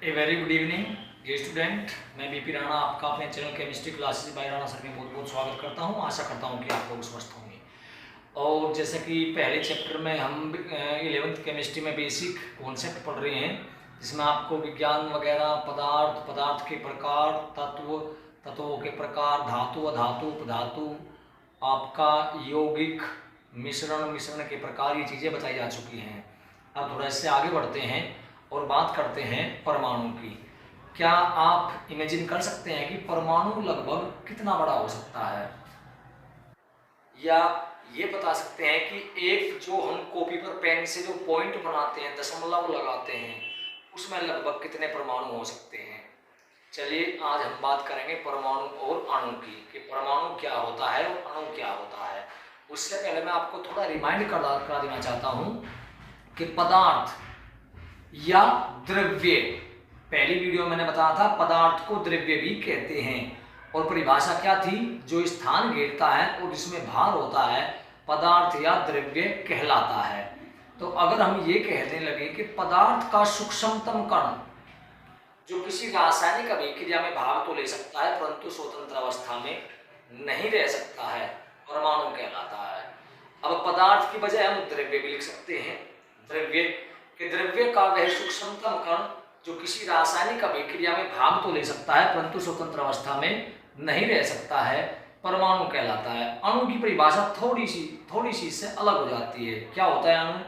ए very good evening dear student. मैं BP Rana आपका अपने channel chemistry classes by Rana sir में बहुत बहुत स्वागत करता हूं। आशा करता हूं कि आप लोग स्वस्थ होंगे। और जैसे कि पहले चैप्टर में हम 11th केमिस्ट्री में बेसिक कॉन्सेप्ट पढ़ रहे हैं, जिसमें आपको विज्ञान वगैरह, पदार्थ के प्रकार, तत्वों के प्रकार, धातु अधातु उपधातु, आपका यौगिक, मिश्रण के प्रकार, ये चीज़ें बताई जा चुकी हैं। अब थोड़ा इससे आगे बढ़ते हैं और बात करते हैं परमाणु की। क्या आप इमेजिन कर सकते हैं कि परमाणु लगभग कितना बड़ा हो सकता है, या ये बता सकते हैं कि एक जो हम कॉपी पर पेन से जो पॉइंट बनाते हैं, दशमलव लगाते हैं, उसमें लगभग कितने परमाणु हो सकते हैं। चलिए आज हम बात करेंगे परमाणु और अणु की, कि परमाणु क्या होता है और अणु क्या होता है। उससे पहले मैं आपको थोड़ा रिमाइंड करा देना चाहता हूं कि पदार्थ या द्रव्य, पहली वीडियो में मैंने बताया था पदार्थ को द्रव्य भी कहते हैं, और परिभाषा क्या थी, जो स्थान घेरता है और जिसमें भार होता है पदार्थ या द्रव्य कहलाता है। तो अगर हम ये कहने लगे कि पदार्थ का सूक्ष्मतम कण जो किसी रासायनिक अभिक्रिया में भाग तो ले सकता है परंतु स्वतंत्र अवस्था में नहीं रह सकता है, परमाणु कहलाता है। अब पदार्थ की बजाय हम द्रव्य भी लिख सकते हैं। द्रव्य का वह सूक्ष्मतम कण जो किसी रासायनिक अभिक्रिया में भाग तो ले सकता है परंतु स्वतंत्र अवस्था में नहीं रह सकता है, परमाणु कहलाता है। अणु की परिभाषा थोड़ी सी इससे अलग हो जाती है। क्या होता है अणु?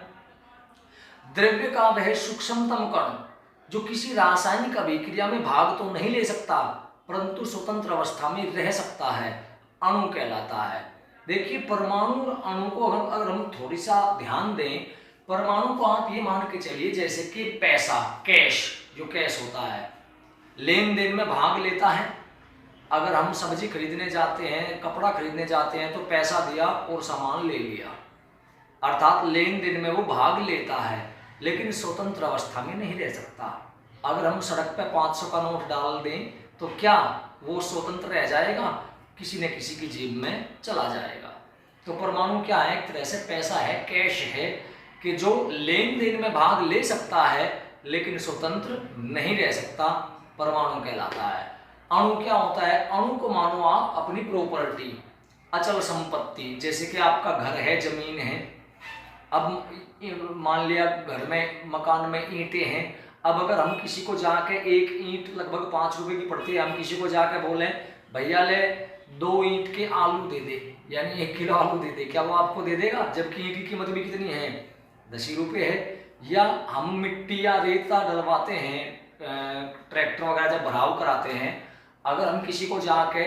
द्रव्य का वह सूक्ष्मतम कण जो किसी रासायनिक अभिक्रिया में भाग तो नहीं ले सकता परंतु स्वतंत्र अवस्था में रह सकता है, अणु कहलाता है। देखिए परमाणु और अणु को अगर हम थोड़ी सा ध्यान दें, परमाणु को आप ये मान के चलिए जैसे कि पैसा, कैश, जो कैश होता है लेन देन में भाग लेता है। अगर हम सब्जी खरीदने जाते हैं, कपड़ा खरीदने जाते हैं, तो पैसा दिया और सामान ले लिया, अर्थात लेन देन में वो भाग लेता है, लेकिन स्वतंत्र अवस्था में नहीं रह सकता। अगर हम सड़क पे 500 का नोट डाल दें तो क्या वो स्वतंत्र रह जाएगा? किसी न किसी की जेब में चला जाएगा। तो परमाणु क्या है? एक तरह से पैसा है, कैश है, कि जो लेन देन में भाग ले सकता है लेकिन स्वतंत्र नहीं रह सकता, परमाणु कहलाता है। अणु क्या होता है? अणु को मानो आप अपनी प्रॉपर्टी, अचल संपत्ति, जैसे कि आपका घर है, जमीन है। अब मान लिया घर में, मकान में ईंटें हैं। अब अगर हम किसी को जाके, एक ईंट लगभग 5 रुपए की पड़ती है, हम किसी को जाके बोले भैया ले 2 ईंट के आलू दे दे, यानी 1 किलो आलू दे दे, क्या वो आपको दे देगा? जबकि ईंट की कीमत भी कितनी है, 10 रुपये है। या हम मिट्टी या रेता डलवाते हैं, ट्रैक्टर वगैरह जब भराव कराते हैं, अगर हम किसी को जाके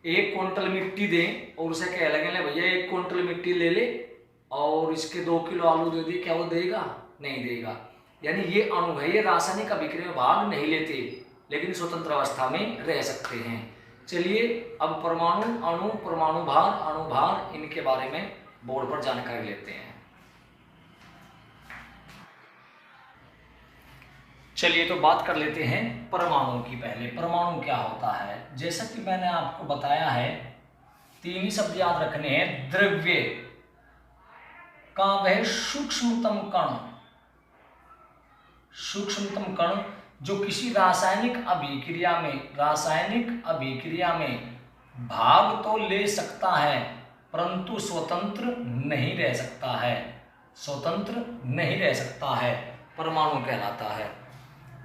1 क्विंटल मिट्टी दें और उसे कह लगे भैया 1 क्विंटल मिट्टी ले ले और इसके 2 किलो आलू दे दे, क्या वो देगा? नहीं देगा। यानी ये अणु है, ये रासायनिक अभिक्रिया में भाग नहीं लेते लेकिन स्वतंत्र अवस्था में रह सकते हैं। चलिए अब परमाणु, अणु, परमाणु भार, अणु भार, इनके बारे में बोर्ड पर जानकारी लेते हैं। चलिए तो बात कर लेते हैं परमाणु की। पहले परमाणु क्या होता है? जैसा कि मैंने आपको बताया है, 3 ही शब्द याद रखने हैं। द्रव्य का वह सूक्ष्मतम कण, सूक्ष्मतम कण जो किसी रासायनिक अभिक्रिया में भाग तो ले सकता है परंतु स्वतंत्र नहीं रह सकता है, स्वतंत्र नहीं रह सकता है, परमाणु कहलाता है।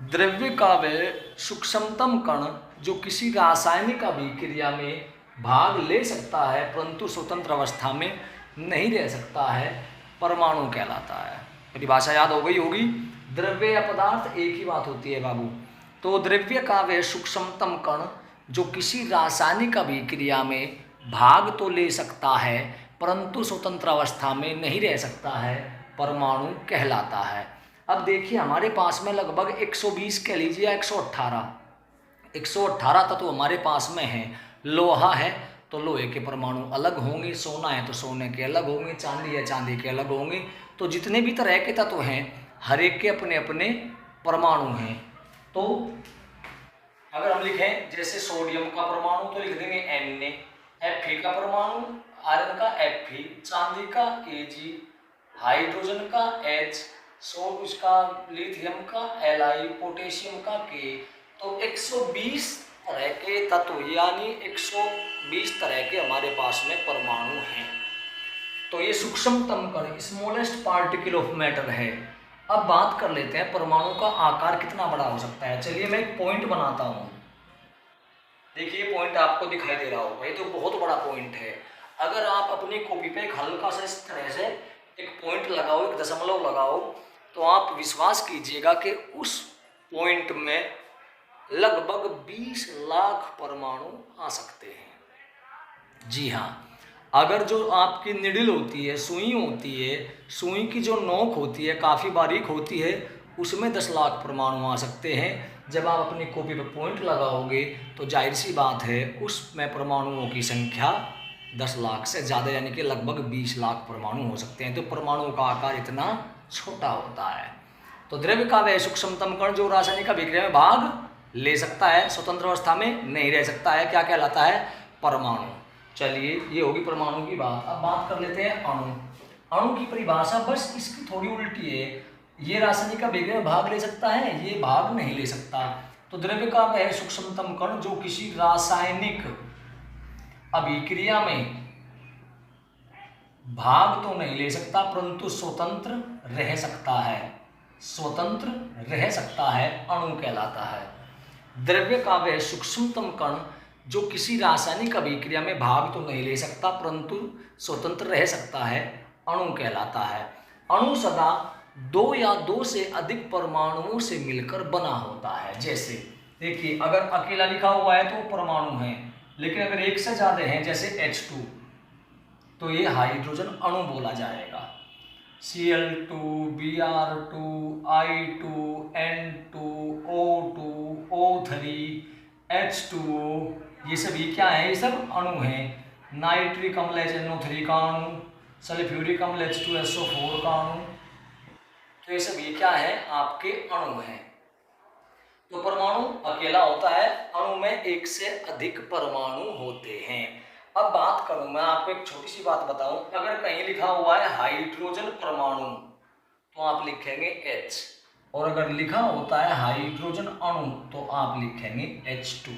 द्रव्य का वह सूक्ष्मतम कण जो किसी रासायनिक अभिक्रिया में भाग ले सकता है परंतु स्वतंत्र अवस्था में नहीं रह सकता है, परमाणु कहलाता है। परिभाषा याद हो गई होगी। द्रव्य या पदार्थ एक ही बात होती है बाबू। तो द्रव्य का वह सूक्ष्मतम कण जो किसी रासायनिक अभिक्रिया में भाग तो ले सकता है परंतु स्वतंत्र अवस्था में नहीं रह सकता है, परमाणु कहलाता है। अब देखिए हमारे पास में लगभग 120 कह लीजिए या 118 तत्व हमारे पास में हैं। लोहा है तो लोहे के परमाणु अलग होंगे, सोना है तो सोने के अलग होंगे, चांदी है चांदी के अलग होंगे। तो जितने भी तरह के तत्व हैं, हर एक के अपने अपने परमाणु हैं। तो अगर हम लिखें जैसे सोडियम का परमाणु तो लिख देंगे Na, Fe का परमाणु, आयरन का Fe, चांदी का Ag, हाइड्रोजन का H, 100 उसका लिथियम का, Li पोटेशियम का K, तो 120 तरह के तत्व यानी 120 तरह के हमारे पास में परमाणु हैं। तो ये सूक्ष्मतम कण स्मॉलेस्ट पार्टिकल ऑफ मैटर है। अब बात कर लेते हैं परमाणु का आकार कितना बड़ा हो सकता है। चलिए मैं एक पॉइंट बनाता हूँ। देखिए पॉइंट आपको दिखाई दे रहा होगा, ये तो बहुत बड़ा पॉइंट है। अगर आप अपनी कॉपी पे एक हल्का सा इस तरह से एक पॉइंट लगाओ, एक दशमलव लगाओ, तो आप विश्वास कीजिएगा कि उस पॉइंट में लगभग 20 लाख परमाणु आ सकते हैं। जी हाँ, अगर जो आपकी निडिल होती है, सुई होती है, सुई की जो नोक होती है काफ़ी बारीक होती है, उसमें 10 लाख परमाणु आ सकते हैं। जब आप अपनी कॉपी पर पॉइंट लगाओगे तो जाहिर सी बात है उसमें परमाणुओं की संख्या 10 लाख से ज़्यादा यानी कि लगभग 20 लाख परमाणु हो सकते हैं। तो परमाणु का आकार इतना छोटा होता है। तो द्रव्य का वह सूक्ष्मतम कण जो रासायनिक अभिक्रिया में भाग ले सकता है, स्वतंत्र अवस्था में नहीं रह सकता है, क्या कहलाता है? परमाणु। चलिए ये होगी परमाणु की बात। अब बात कर लेते हैं अणु। अणु की परिभाषा बस इसकी थोड़ी उल्टी है। ये रासायनिक अभिक्रिया में भाग ले सकता है, ये भाग नहीं ले सकता। तो द्रव्य का वह सूक्ष्मतम कण जो किसी रासायनिक अभिक्रिया में भाग तो नहीं ले सकता परंतु स्वतंत्र रह सकता है, स्वतंत्र रह सकता है, अणु कहलाता है। द्रव्य का वह सूक्ष्मतम कण जो किसी रासायनिक अभिक्रिया में भाग तो नहीं ले सकता परंतु स्वतंत्र रह सकता है, अणु कहलाता है। अणु सदा 2 या 2 से अधिक परमाणुओं से मिलकर बना होता है। जैसे देखिए अगर अकेला लिखा हुआ है तो परमाणु है, लेकिन अगर एक से ज्यादा है जैसे H2 तो ये हाइड्रोजन अणु बोला जाएगा। Cl2, Br2, I2, N2, O2, O3, H2O, ये सभी क्या है? ये सब अणु हैं। नाइट्रिक अम्ल NO3 का अणु, सल्फ्यूरिक अम्ल H2SO4 का अणु, तो ये सभी क्या है? आपके अणु हैं। तो परमाणु अकेला होता है, अणु में एक से अधिक परमाणु होते हैं। अब बात करूं, मैं आपको एक छोटी सी बात बताऊं, अगर कहीं लिखा हुआ है हाइड्रोजन परमाणु तो आप लिखेंगे H, और अगर लिखा होता है हाइड्रोजन अणु तो आप लिखेंगे H2।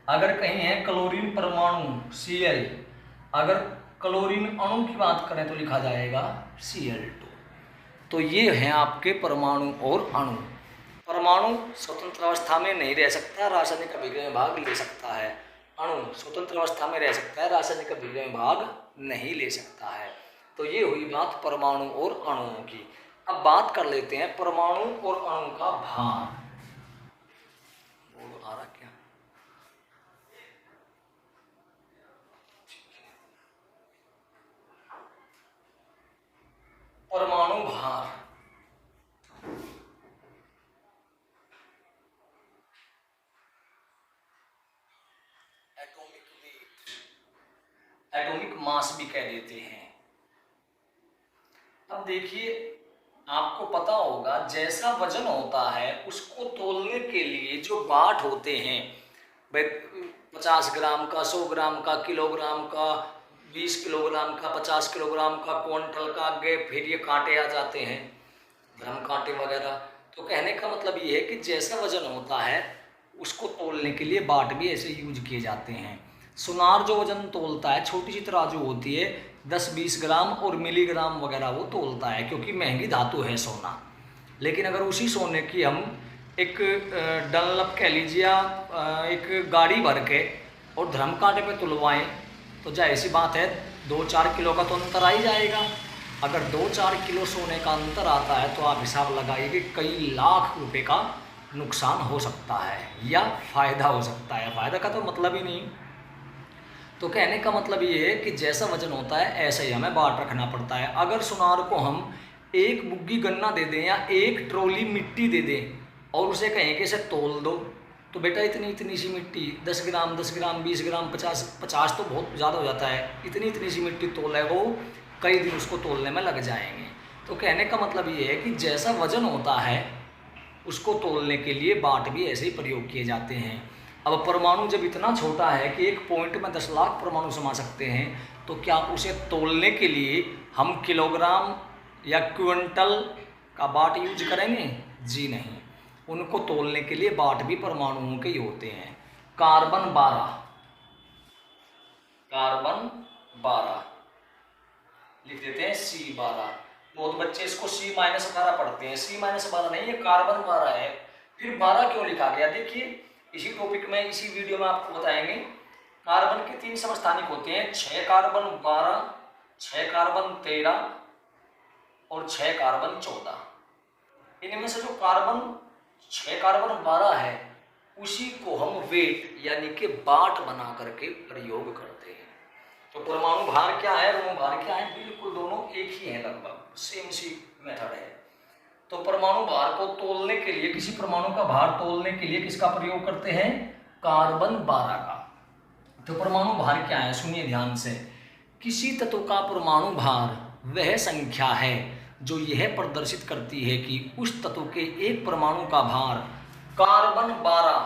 अगर कहीं है क्लोरीन परमाणु Cl, अगर क्लोरीन अणु की बात करें तो लिखा जाएगा Cl2। तो ये हैं आपके परमाणु और अणु। परमाणु स्वतंत्र अवस्था में नहीं रह सकता, रासायनिक अभिक्रिया में भाग ले सकता है। अणु स्वतंत्र अवस्था में रह सकता है, रासायनिक अभिक्रिया में भाग नहीं ले सकता है। तो ये हुई बात परमाणु और अणुओं की। अब बात कर लेते हैं परमाणु और अणु का भार। आ रहा क्या? परमाणु भार। एटॉमिक मास भी कह देते हैं। अब देखिए आपको पता होगा जैसा वजन होता है उसको तोलने के लिए जो बाट होते हैं, 50 ग्राम का, 100 ग्राम का, किलोग्राम का, 20 किलोग्राम का, 50 किलोग्राम का, क्विंटल का, आगे फिर ये कांटे आ जाते हैं, धर्म कांटे वगैरह। तो कहने का मतलब ये है कि जैसा वजन होता है उसको तोलने के लिए बाट भी ऐसे यूज किए जाते हैं। सुनार जो वजन तोलता है, छोटी सी तराजू होती है, 10-20 ग्राम और मिलीग्राम वगैरह वो तोलता है, क्योंकि महंगी धातु है सोना। लेकिन अगर उसी सोने की हम एक डनलप कह लीजिए एक गाड़ी भर के और धर्म कांटे पे तुलवाएं तो जाहिर सी बात है 2-4 किलो का तो अंतर आ ही जाएगा। अगर 2-4 किलो सोने का अंतर आता है तो आप हिसाब लगाइए कि कई लाख रुपए का नुकसान हो सकता है या फ़ायदा हो सकता है। फ़ायदा का तो मतलब ही नहीं। तो कहने का मतलब ये है कि जैसा वजन होता है ऐसा ही हमें बाट रखना पड़ता है। अगर सुनार को हम एक बुग्गी गन्ना दे दें या एक ट्रॉली मिट्टी दे दें और उसे कहें कि इसे तोल दो, तो बेटा इतनी सी मिट्टी 10 ग्राम 20 ग्राम 50 तो बहुत ज़्यादा हो जाता है, इतनी सी मिट्टी तोले वो कई दिन उसको तोलने में लग जाएंगे। तो कहने का मतलब ये है कि जैसा वजन होता है उसको तोलने के लिए बाट भी ऐसे ही प्रयोग किए जाते हैं। अब परमाणु जब इतना छोटा है कि एक पॉइंट में 10 लाख परमाणु समा सकते हैं, तो क्या उसे तोलने के लिए हम किलोग्राम या क्विंटल का बाट यूज करेंगे? जी नहीं, उनको तोलने के लिए बाट भी परमाणुओं के ही होते हैं। कार्बन 12, कार्बन 12 लिख देते हैं C12। बहुत बच्चे इसको C-12 पढ़ते हैं, C-12 नहीं, ये कार्बन 12 है। फिर 12 क्यों लिखा गया? देखिए इसी टॉपिक में, इसी वीडियो में आपको बताएंगे। कार्बन के 3 समस्थानिक होते हैं, 6 कार्बन 12, 6 कार्बन 13 और 6 कार्बन 14। इनमें से जो कार्बन 6 कार्बन 12 है उसी को हम वेट यानी कि बाट बना करके प्रयोग करते हैं। तो परमाणु भार क्या है, अणु भार क्या है, बिल्कुल दोनों एक ही है, लगभग सेम सी मेथड है। तो परमाणु भार को तोलने के लिए, किसी परमाणु का भार तोलने के लिए किसका प्रयोग करते हैं? कार्बन 12 का। तो परमाणु भार क्या है, सुनिए ध्यान से। किसी तत्व का परमाणु भार वह संख्या है जो यह प्रदर्शित करती है कि उस तत्व के एक परमाणु का भार कार्बन 12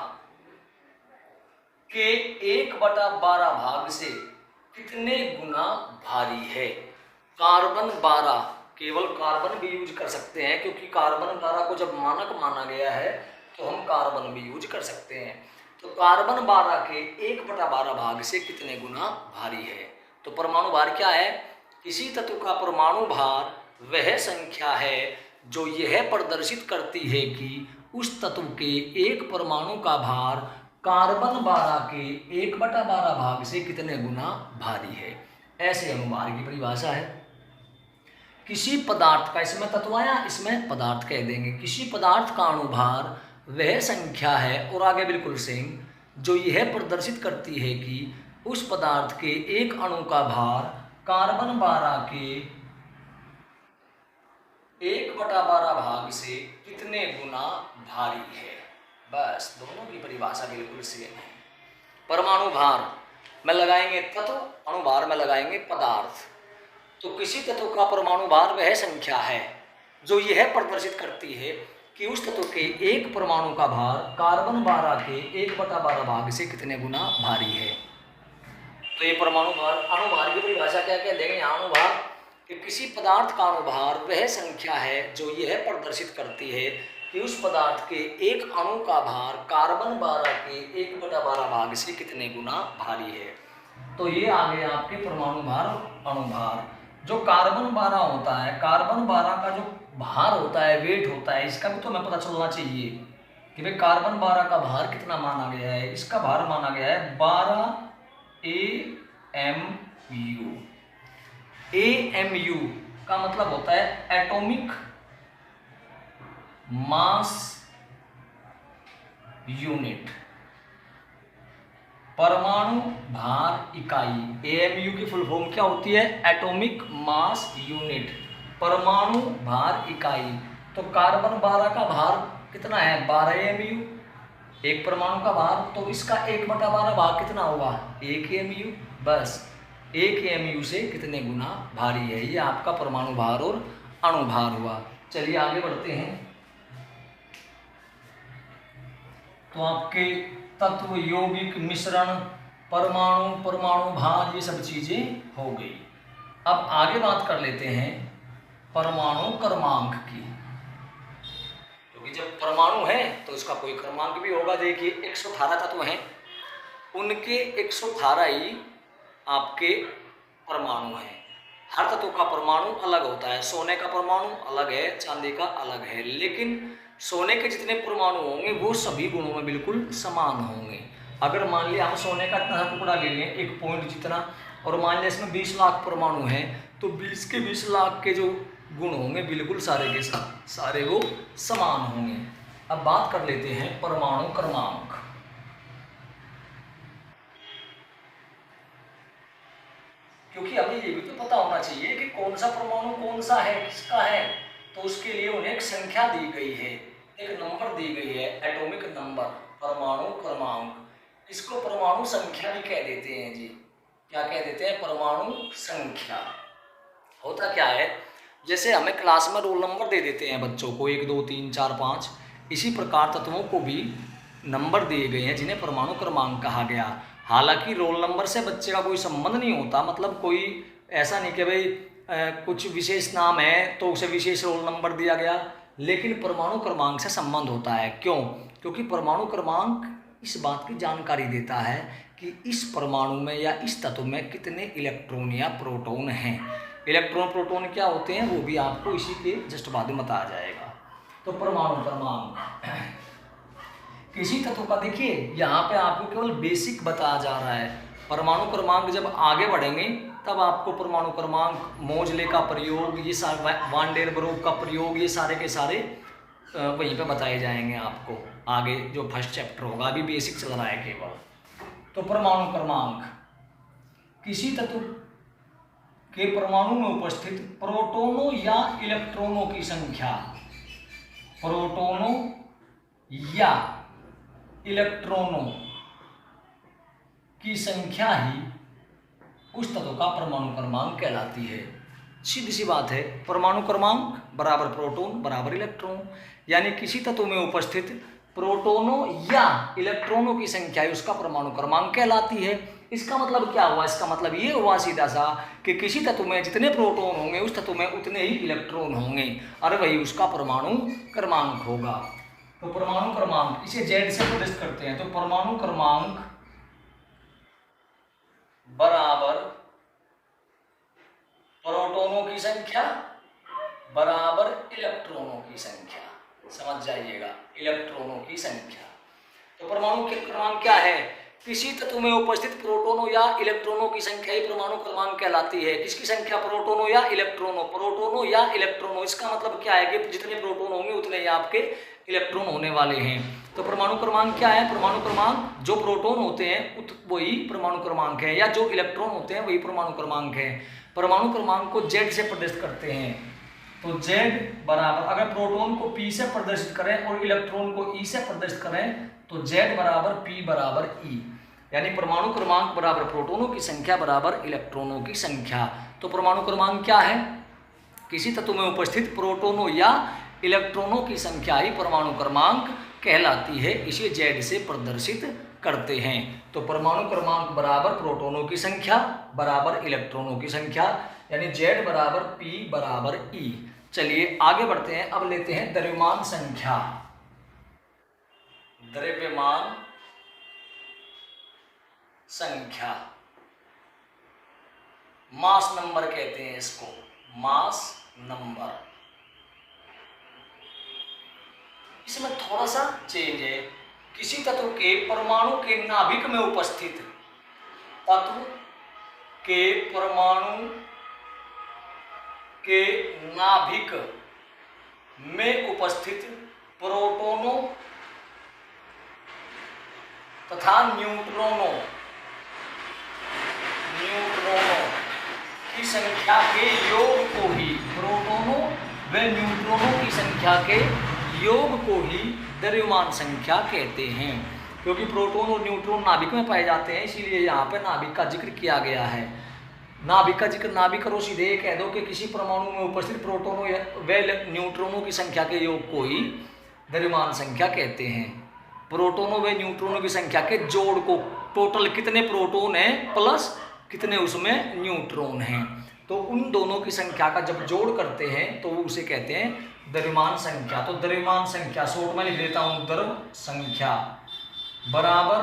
के 1/12 भाग से कितने गुना भारी है। कार्बन 12, केवल कार्बन भी यूज कर सकते हैं, क्योंकि कार्बन 12 को जब मानक माना गया है तो हम कार्बन भी यूज कर सकते हैं। तो कार्बन 12 के 1/12 भाग से कितने गुना भारी है। तो परमाणु भार क्या है? किसी तत्व का परमाणु भार वह संख्या है जो यह प्रदर्शित करती है कि उस तत्व के एक परमाणु का भार कार्बन 12 के 1/12 भाग से कितने गुना भारी है। ऐसे अणुभार की परिभाषा है। किसी पदार्थ का, इसमें तत्व आया, इसमें पदार्थ कह देंगे। किसी पदार्थ का अणुभार वह संख्या है, और आगे बिल्कुल सेम, जो यह प्रदर्शित करती है कि उस पदार्थ के एक अणु का भार कार्बन 12 के 1/12 भाग से कितने गुना भारी है। बस दोनों की परिभाषा बिल्कुल सेम है। परमाणु भार में लगाएंगे तत्व, अणुभार में लगाएंगे पदार्थ। तो किसी तत्व का परमाणु भार वह संख्या है जो यह प्रदर्शित करती है कि उस तत्व के एक परमाणु का भार कार्बन 12 के 1/12 भाग से कितने गुना भारी है। तो ये परमाणु भार, अणुभार की परिभाषा क्या कह देंगे यहाँ? अणुभार कि किसी पदार्थ का अणुभार वह संख्या है जो यह प्रदर्शित करती है कि उस पदार्थ के एक अणु का भार कार्बन 12 के 1/12 भाग से कितने गुना भारी है। तो ये आ गए आपके परमाणु भार, अणुभार। जो कार्बन 12 होता है, कार्बन 12 का जो भार होता है, वेट होता है, इसका भी तो हमें पता चलना चाहिए कि भाई कार्बन 12 का भार कितना माना गया है। इसका भार माना गया है 12 AMU। AMU का मतलब होता है एटॉमिक मास यूनिट, परमाणु भार इकाई। AMU की फुल फॉर्म क्या होती है? एटॉमिक मास यूनिट, परमाणु भार इकाई। तो कार्बन 12 का भार कितना है? 12 AMU, एक परमाणु का भार। तो इसका 1/12 भाग कितना होगा? 1 AMU। बस 1 AMU से कितने गुना भारी है। ये आपका परमाणु भार और अणुभार हुआ। चलिए आगे बढ़ते हैं। तो आपके तत्व, यौगिक, मिश्रण, परमाणु, परमाणु भार, ये सब चीजें हो गई। अब आगे बात कर लेते हैं परमाणु क्रमांक की, क्योंकि जब परमाणु है तो इसका कोई क्रमांक भी होगा। देखिए 118 तत्व हैं, उनके 118 ही आपके परमाणु हैं। हर तत्व का परमाणु अलग होता है। सोने का परमाणु अलग है, चांदी का अलग है, लेकिन सोने के जितने परमाणु होंगे वो सभी गुणों में बिल्कुल समान होंगे। अगर मान लिया हम सोने का इतना टुकड़ा ले लें, एक पॉइंट जितना, और मान लिया इसमें 20 लाख परमाणु हैं, तो 20 के 20 लाख के जो गुण होंगे बिल्कुल सारे के सारे वो समान होंगे। अब बात कर लेते हैं परमाणु क्रमांक। क्योंकि हमें ये भी तो पता होना चाहिए कि कौन सा परमाणु कौन सा है, किसका है। तो उसके लिए उन्हें एक संख्या दी गई है, एक नंबर दी गई है, एटॉमिक नंबर, परमाणु क्रमांक। इसको परमाणु संख्या भी कह देते हैं जी। क्या कह देते हैं? परमाणु संख्या। होता क्या है, जैसे हमें क्लास में रोल नंबर दे देते हैं बच्चों को, 1 2 3 4 5, इसी प्रकार तत्वों को भी नंबर दिए गए हैं जिन्हें परमाणु क्रमांक कहा गया। हालांकि रोल नंबर से बच्चे का कोई संबंध नहीं होता, मतलब कोई ऐसा नहीं कि भाई कुछ विशेष नाम है तो उसे विशेष रोल नंबर दिया गया, लेकिन परमाणु क्रमांक से संबंध होता है। क्यों? क्योंकि परमाणु क्रमांक इस बात की जानकारी देता है कि इस परमाणु में या इस तत्व में कितने इलेक्ट्रॉन या प्रोटॉन हैं। इलेक्ट्रॉन प्रोटॉन क्या होते हैं वो भी आपको इसी के जस्ट बाद में बताया जाएगा। तो परमाणु क्रमांक किसी तत्व का, देखिए यहाँ पे आपको केवल बेसिक बताया जा रहा है। परमाणु क्रमांक जब आगे बढ़ेंगे तब आपको परमाणु क्रमांक, मोजले का प्रयोग, ये सारे वान डेर वाल्स का प्रयोग, ये सारे के सारे वहीं पे बताए जाएंगे आपको आगे जो फर्स्ट चैप्टर होगा। अभी बेसिक चल रहा है केवल। तो परमाणु क्रमांक किसी तत्व के परमाणु में उपस्थित प्रोटॉनों या इलेक्ट्रॉनों की संख्या, प्रोटॉनों या इलेक्ट्रॉनों की संख्या ही उस तत्व का परमाणु क्रमांक कहलाती है। सीधी सी बात है, परमाणु क्रमांक बराबर प्रोटॉन बराबर इलेक्ट्रॉन, यानी किसी तत्व में उपस्थित प्रोटॉनों या इलेक्ट्रॉनों की संख्या ही उसका परमाणु क्रमांक कहलाती है। इसका मतलब क्या हुआ? इसका मतलब ये हुआ सीधा सा कि किसी तत्व में जितने प्रोटॉन होंगे उस तत्व में उतने ही इलेक्ट्रॉन होंगे और वही उसका परमाणु क्रमांक होगा। तो परमाणु क्रमांक इसे जेड से प्रदर्शित करते हैं। तो परमाणु क्रमांक बराबर प्रोटॉनों की संख्या बराबर इलेक्ट्रॉनों की संख्या। समझ जाइएगा, इलेक्ट्रॉनों की संख्या। तो परमाणु के क्रमांक क्या है? किसी तत्व में उपस्थित प्रोटॉनों या इलेक्ट्रॉनों की संख्या ही परमाणु क्रमांक कहलाती है। किसकी संख्या? प्रोटॉनों या इलेक्ट्रॉनों, प्रोटॉनों या इलेक्ट्रॉनों। इसका मतलब क्या है कि जितने प्रोटॉन होंगे उतने ही आपके इलेक्ट्रॉन होने वाले हैं। तो परमाणु क्रमांक क्या है? परमाणु क्रमांक जो प्रोटॉन होते हैं वही परमाणु क्रमांक है, या जो इलेक्ट्रॉन होते हैं वही परमाणु क्रमांक है। परमाणु क्रमांक को जेड से प्रदर्शित करते हैं। तो जेड बराबर, अगर प्रोटॉन को पी से प्रदर्शित करें और इलेक्ट्रॉन को ई से प्रदर्शित करें तो जेड बराबर पी बराबर ई, यानी परमाणु क्रमांक बराबर प्रोटॉनों की संख्या बराबर इलेक्ट्रॉनों की संख्या। तो परमाणु क्रमांक क्या है? किसी तत्व में उपस्थित प्रोटॉनों या इलेक्ट्रॉनों की संख्या ही परमाणु क्रमांक कहलाती है। इसे जेड से प्रदर्शित करते हैं। तो परमाणु क्रमांक बराबर प्रोटॉनों की संख्या बराबर इलेक्ट्रॉनों की संख्या, यानी जेड बराबर पी बराबर ई। चलिए आगे बढ़ते हैं। अब लेते हैं द्रव्यमान संख्या। द्रव्यमान संख्या, मास नंबर कहते हैं इसको, मास नंबर। इसमें थोड़ा सा चेंज है। किसी तत्व के परमाणु के नाभिक में उपस्थित, तत्व के परमाणु के नाभिक में उपस्थित प्रोटॉनों तथा न्यूट्रॉनों की संख्या के योग को ही, प्रोटॉनों व न्यूट्रॉनों की संख्या के योग को ही द्रव्यमान संख्या कहते हैं। क्योंकि प्रोटॉन और न्यूट्रॉन नाभिक में पाए जाते हैं, इसीलिए यहाँ पर नाभिक का जिक्र किया गया है। नाभिक का जिक्र ना भी करो, सीधे ये कह दो कि किसी परमाणु में उपस्थित प्रोटॉनों व न्यूट्रॉनों की संख्या के योग को ही द्रव्यमान संख्या कहते हैं। प्रोटॉनों व न्यूट्रॉनों की संख्या के जोड़ को, टोटल कितने प्रोटॉन हैं प्लस कितने उसमें न्यूट्रॉन हैं, तो उन दोनों की संख्या का जब जोड़ करते हैं तो उसे कहते हैं द्रव्यमान संख्या। तो द्रव्यमान संख्या शॉर्ट में लिख देता हूं, द्रव संख्या बराबर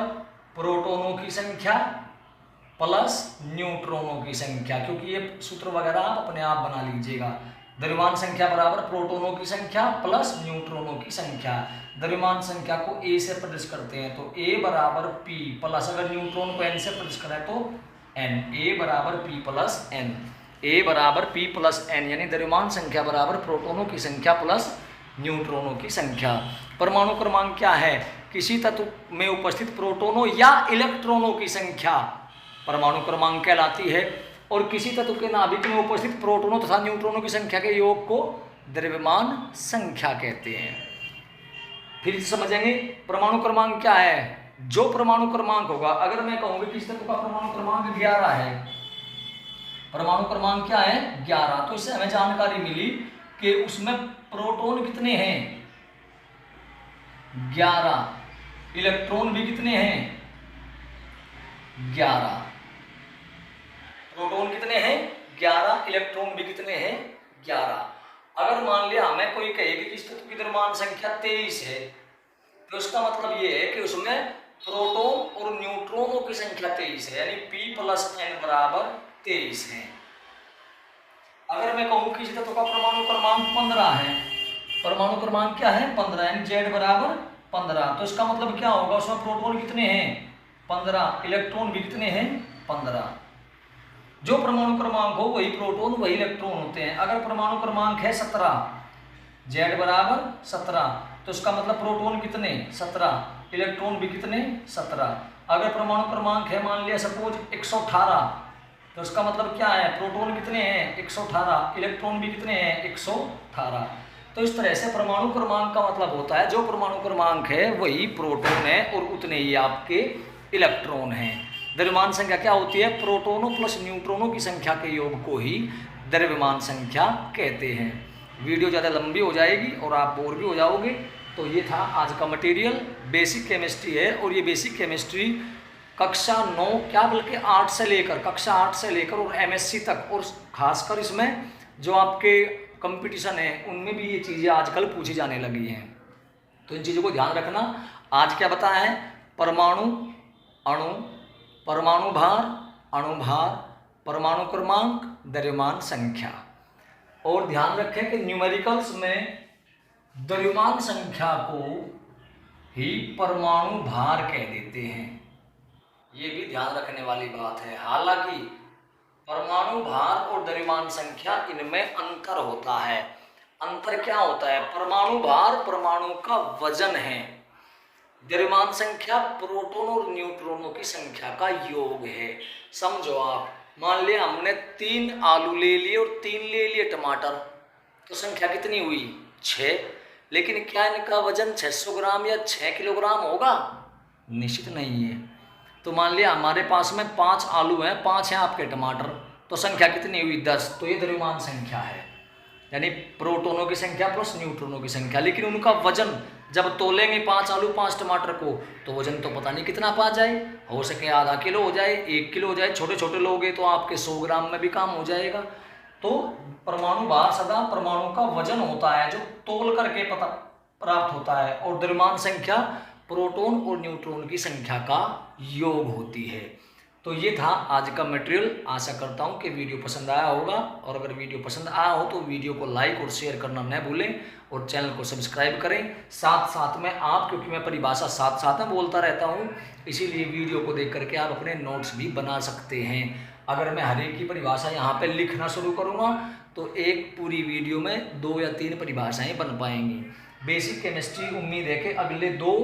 प्रोटॉनों की संख्या प्लस न्यूट्रॉनों की संख्या, क्योंकि ये सूत्र वगैरह आप अपने आप बना लीजिएगा। द्रव्यमान संख्या बराबर प्रोटॉनों की संख्या प्लस न्यूट्रॉनों की संख्या। द्रव्यमान संख्या को ए से प्रदर्शित करते हैं, तो ए बराबर पी प्लस, अगर न्यूट्रॉन को एन से प्रदर्शित करें तो एन, ए बराबर पी प्लस एन, ए बराबर पी प्लस एन, यानी द्रव्यमान संख्या बराबर प्रोटॉनों की संख्या प्लस न्यूट्रॉनों की संख्या। परमाणु क्रमांक क्या है? किसी तत्व में उपस्थित प्रोटॉनों या इलेक्ट्रॉनों की संख्या परमाणु क्रमांक कहलाती है, और किसी तत्व के नाभिक में उपस्थित प्रोटॉनों तथा न्यूट्रॉनों की संख्या के योग को द्रव्यमान संख्या कहते हैं। फिर समझेंगे परमाणु क्रमांक क्या है। जो परमाणु क्रमांक होगा, अगर मैं कहूंगा किसी तत्व का परमाणु क्रमांक 11 है, परमाणु क्रमांक क्या है 11, तो इससे हमें जानकारी मिली कि उसमें प्रोटॉन कितने हैं 11, इलेक्ट्रॉन भी कितने हैं 11, प्रोटॉन कितने हैं 11, इलेक्ट्रॉन भी कितने हैं 11। अगर मान लिया हमें कोई कहेगी कि इस तत्व की द्रव्यमान संख्या 23 है, तो उसका मतलब ये है कि उसमें प्रोटॉन और न्यूट्रॉनों की संख्या 23 है, यानी P + N बराबर 23 है। अगर मैं कहूं कि इस तत्व का परमाणु क्रमांक 15 है, परमाणु क्रमांक क्या है 15, यानी Z बराबर 15, तो इसका मतलब क्या होगा, उसमें प्रोटॉन कितने हैं 15, इलेक्ट्रॉन भी कितने हैं 15। जो परमाणु क्रमांक हो वही प्रोटॉन वही इलेक्ट्रॉन होते हैं। अगर परमाणु क्रमांक है 17, Z बराबर 17, तो इसका मतलब प्रोटॉन कितने 17, इलेक्ट्रॉन भी कितने 17। अगर परमाणु क्रमांक है मान लिया सपोज 118, तो इसका मतलब क्या है, प्रोटॉन कितने हैं 118, इलेक्ट्रॉन भी कितने हैं 118। तो इस तरह से परमाणु क्रमांक का मतलब होता है जो परमाणु क्रमांक है वही प्रोटॉन है और उतने ही आपके इलेक्ट्रॉन हैं। द्रव्यमान संख्या क्या होती है, प्रोटोनों प्लस न्यूट्रॉनों की संख्या के योग को ही द्रव्यमान संख्या कहते हैं। वीडियो ज़्यादा लंबी हो जाएगी और आप बोर भी हो जाओगे। तो ये था आज का मटेरियल, बेसिक केमिस्ट्री है, और ये बेसिक केमिस्ट्री कक्षा 9 क्या बल्कि 8 से लेकर कक्षा 8 से लेकर और MSc तक, और खासकर इसमें जो आपके कंपटीशन है उनमें भी ये चीज़ें आजकल पूछी जाने लगी हैं। तो इन चीज़ों को ध्यान रखना। आज क्या बताया है, परमाणु, अणु, परमाणु भार, अणु भार, परमाणु क्रमांक, द्रव्यमान संख्या। और ध्यान रखें कि न्यूमेरिकल्स में द्रव्यमान संख्या को ही परमाणु भार कह देते हैं, ये भी ध्यान रखने वाली बात है। हालांकि परमाणु भार और द्रव्यमान संख्या इनमें अंतर होता है। अंतर क्या होता है, परमाणु भार परमाणु का वजन है, द्रव्यमान संख्या प्रोटॉन और न्यूट्रॉनों की संख्या का योग है। समझो आप, मान लिया हमने 3 आलू ले लिए और 3 ले लिए टमाटर, तो संख्या कितनी हुई 6, लेकिन क्या इनका वजन 600 ग्राम या 6 किलोग्राम होगा, निश्चित नहीं है। तो मान लिया हमारे पास में 5 आलू हैं, 5 हैं आपके टमाटर, तो संख्या कितनी हुई 10, तो ये द्रव्यमान संख्या है, यानी प्रोटॉनों की संख्या प्लस न्यूट्रॉनों की संख्या। लेकिन उनका वजन जब तोलेंगे 5 आलू 5 टमाटर को, तो वजन तो पता नहीं कितना पा जाए, हो सके आधा किलो हो जाए, 1 किलो हो जाए, छोटे छोटे लोगे तो आपके 100 ग्राम में भी काम हो जाएगा। तो परमाणु भार सदा परमाणु का वजन होता है जो तोल करके पता प्राप्त होता है, और द्रव्यमान संख्या प्रोटॉन और न्यूट्रॉन की संख्या का योग होती है। तो ये था आज का मटेरियल। आशा करता हूँ कि वीडियो पसंद आया होगा, और अगर वीडियो पसंद आया हो तो वीडियो को लाइक और शेयर करना न भूलें, और चैनल को सब्सक्राइब करें। साथ साथ में आप, क्योंकि मैं परिभाषा साथ साथ में बोलता रहता हूँ, इसीलिए वीडियो को देख करके आप अपने नोट्स भी बना सकते हैं। अगर मैं हर एक की परिभाषा यहाँ पर लिखना शुरू करूँगा तो एक पूरी वीडियो में 2 या 3 परिभाषाएँ बन पाएंगी। बेसिक केमिस्ट्री उम्मीद है कि अगले 2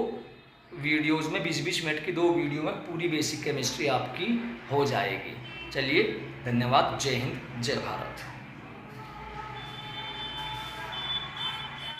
वीडियोस में 20-20 मिनट की 2 वीडियो में पूरी बेसिक केमिस्ट्री आपकी हो जाएगी। चलिए, धन्यवाद। जय हिंद, जय भारत।